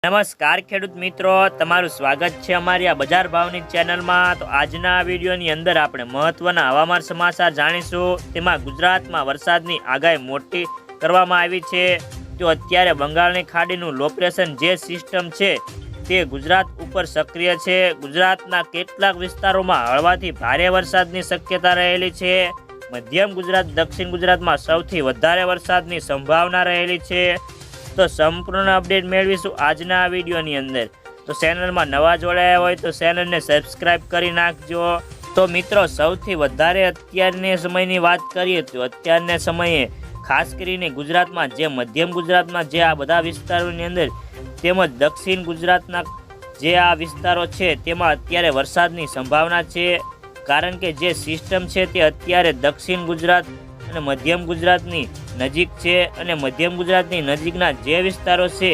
નમસ્કાર ખેડૂત મિત્રો, તમારું સ્વાગત છે અમારી આ બજાર ભાવની ચેનલમાં। તો આજના વિડીયોની અંદર આપણે મહત્વના હવામાન સમાચાર જાણીશું। તેમાં ગુજરાતમાં વરસાદની આગાહી મોટી કરવામાં આવી છે। તો અત્યારે બંગાળની ખાડીનું લો પ્રેશર જે સિસ્ટમ છે તે ગુજરાત ઉપર સક્રિય છે। ગુજરાતના કેટલાક વિસ્તારોમાં હળવાથી ભારે વરસાદની શક્યતા રહેલી છે। મધ્યમ ગુજરાત, દક્ષિણ ગુજરાતમાં સૌથી વધારે વરસાદની સંભાવના રહેલી છે। તો સંપૂર્ણ અપડેટ મેળવીશું આજના વિડીયોની અંદર। તો ચેનલમાં નવા જોડાયા હોય તો ચેનલને સબસ્ક્રાઇબ કરી નાખજો। તો મિત્રો, સૌથી વધારે અત્યારની સમયની વાત કરીએ તો અત્યારના સમયે ખાસ કરીને ગુજરાતમાં જે મધ્યમ ગુજરાતમાં જે આ બધા વિસ્તારોની અંદર તેમજ દક્ષિણ ગુજરાતના જે આ વિસ્તારો છે તેમાં અત્યારે વરસાદની સંભાવના છે। કારણ કે જે સિસ્ટમ છે તે અત્યારે દક્ષિણ ગુજરાત અને મધ્યમ ગુજરાતની નજીક છે અને મધ્યમ ગુજરાતની નજીકના જે વિસ્તારો છે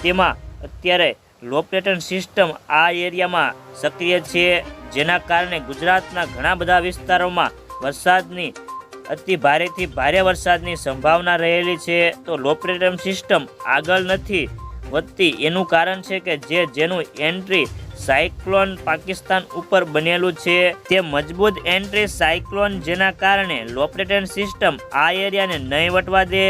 તેમાં અત્યારે લો પ્રેશર સિસ્ટમ આ એરિયામાં સક્રિય છે, જેના કારણે ગુજરાતના ઘણા બધા વિસ્તારોમાં વરસાદની અતિ ભારેથી ભારે વરસાદની સંભાવના રહેલી છે। તો લો પ્રેશર સિસ્ટમ આગળ નથી વધતી એનું કારણ છે કે જેનું એન્ટ્રી સાયક્લોન પાકિસ્તાન ઉપર બનેલું છે, તે મજબૂત એન્ટ્રી સાયક્લોન, જેના કારણે લો પ્રેશર સિસ્ટમ આ એરિયાને નહીં વટવા દે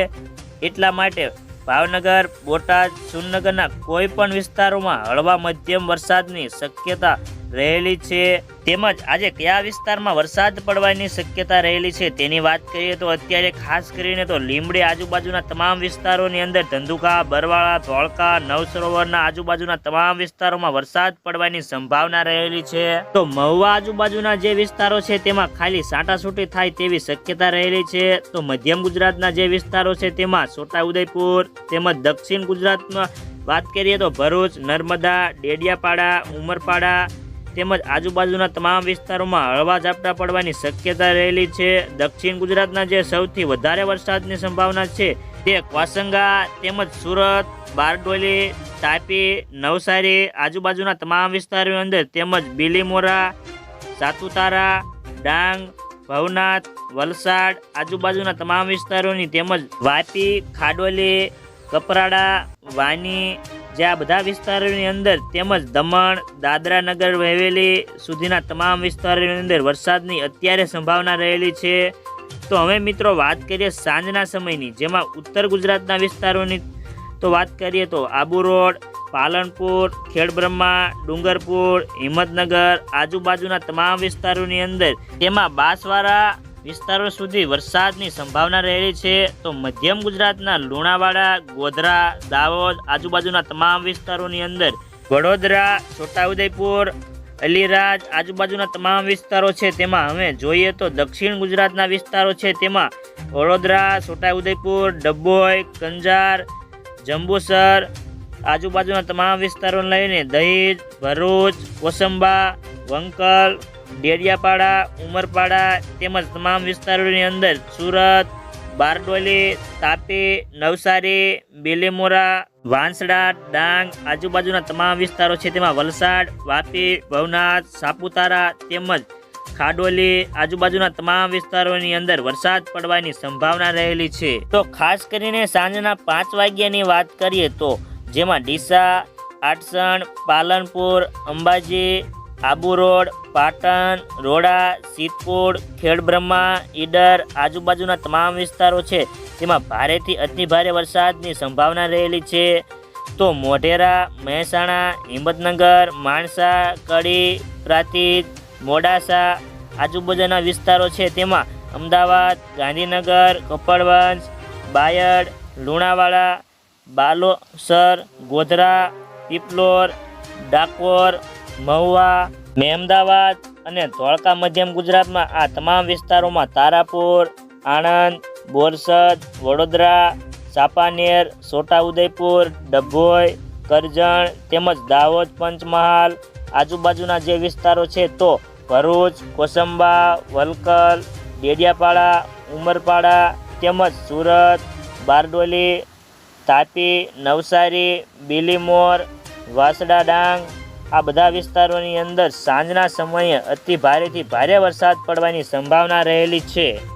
એટલા માટે ભાવનગર, બોટાદ, સુરનગરના કોઈ પણ વિસ્તારોમાં હળવા મધ્યમ વરસાદની શક્યતા રહેલી છે। તેમજ આજે કયા વિસ્તારમાં વરસાદ પડવાની શક્યતા રહેલી છે તેની વાત કરીએ તો અત્યારે ખાસ કરીને તો લીંબડી આજુબાજુના તમામ વિસ્તારોની અંદર ધંધુકા, બરવાળા, ધોળકા, નવસરોવરના આજુબાજુના તમામ વિસ્તારોમાં વરસાદ પડવાની સંભાવના રહેલી છે। તો મહુવા આજુબાજુના જે વિસ્તારો છે તેમાં ખાલી છાંટાછૂટી થાય તેવી શક્યતા રહેલી છે। તો મધ્યમ ગુજરાતના જે વિસ્તારો છે તેમાં છોટાઉદેપુર તેમજ દક્ષિણ ગુજરાતમાં વાત કરીએ તો ભરૂચ, નર્મદા, ડેડિયાપાડા, ઉમરપાડા તેમજ આજુબાજુના તમામ વિસ્તારોમાં હળવા ઝાપટા પડવાની શક્યતા રહેલી છે। દક્ષિણ ગુજરાતના જે સૌથી વધારે વરસાદની સંભાવના છે તે વાસંગા તેમજ સુરત, બારડોલી, તાપી, નવસારી આજુબાજુના તમામ વિસ્તારોની અંદર તેમજ બીલીમોરા, સાતુતારા, ડાંગ, ભવનાથ, વલસાડ આજુબાજુના તમામ વિસ્તારોની તેમજ વાપી, ખાડોલી, કપરાડા, વાની જે આ બધા વિસ્તારોની અંદર તેમજ દમણ, દાદરા નગર હવેલી સુધીના તમામ વિસ્તારોની અંદર વરસાદની અત્યારે સંભાવના રહેલી છે। તો હવે મિત્રો વાત કરીએ સાંજના સમયની, જેમાં ઉત્તર ગુજરાતના વિસ્તારોની તો વાત કરીએ તો આબુ રોડ, પાલનપુર, ખેડબ્રહ્મા, ડુંગરપુર, હિંમતનગર આજુબાજુના તમામ વિસ્તારોની અંદર તેમાં બાંસવાડા વિસ્તારો સુધી વરસાદની સંભાવના રહેલી છે। તો મધ્યમ ગુજરાતના લુણાવાડા, ગોધરા, દાહોદ આજુબાજુના તમામ વિસ્તારોની અંદર વડોદરા, છોટાઉદેપુર, અલીરાજ આજુબાજુના તમામ વિસ્તારો છે તેમાં હવે જોઈએ તો દક્ષિણ ગુજરાતના વિસ્તારો છે તેમાં વડોદરા, છોટાઉદેપુર, ડભોઈ, કંજાર, જંબુસર આજુબાજુના તમામ વિસ્તારોને લઈને દહેજ, ભરૂચ, કોસંબા, વંકલ, ડેડિયાપાડા, ઉમરપાડા તેમજ તમામ વિસ્તારોની અંદર સુરત, બારડોલી, તાપી, નવસારી, બીલીમોરા, વાંસદા, ડાંગ આજુબાજુના તમામ વિસ્તારો છે તેમાં વલસાડ, વાપી, ભવનાથ, સાપુતારા તેમજ ખાડોલી આજુબાજુના તમામ વિસ્તારોની અંદર વરસાદ પડવાની સંભાવના રહેલી છે। તો ખાસ કરીને સાંજના 5 વાગ્યાની વાત કરીએ તો જેમાં ડીસા, આટસણ, પાલનપુર, અંબાજી, આબુ રોડ, પાટણ, રોડા, સિદ્ધપુર, ખેડબ્રહ્મા, ઈડર આજુબાજુના તમામ વિસ્તારો છે તેમાં ભારેથી અતિ ભારે વરસાદની સંભાવના રહેલી છે। તો મોઢેરા, મહેસાણા, હિંમતનગર, માણસા, કડી, પ્રાંતિજ, મોડાસા આજુબાજુના વિસ્તારો છે તેમાં અમદાવાદ, ગાંધીનગર, કપડવંજ, બાયડ, લુણાવાડા, બાલોસર, ગોધરા, પીપલોર, ડાકોર, મહુવા, મહેમદાવાદ અને ધોળકા મધ્યમ ગુજરાતમાં આ તમામ વિસ્તારોમાં તારાપુર, આણંદ, બોરસદ, વડોદરા, ચાંપાનેર, છોટાઉદેપુર, ડભોઈ, કરજણ તેમજ દાહોદ, પંચમહાલ આજુબાજુના જે વિસ્તારો છે તો ભરૂચ, કોસંબા, વલકલ, ડેડિયાપાડા, ઉમરપાડા તેમજ સુરત, બારડોલી, તાપી, નવસારી, બીલીમોર, વાંસદા, ડાંગ આ બધા વિસ્તારોની અંદર સાંજના સમયે અતિ ભારેથી ભારે વરસાદ પડવાની સંભાવના રહેલી છે।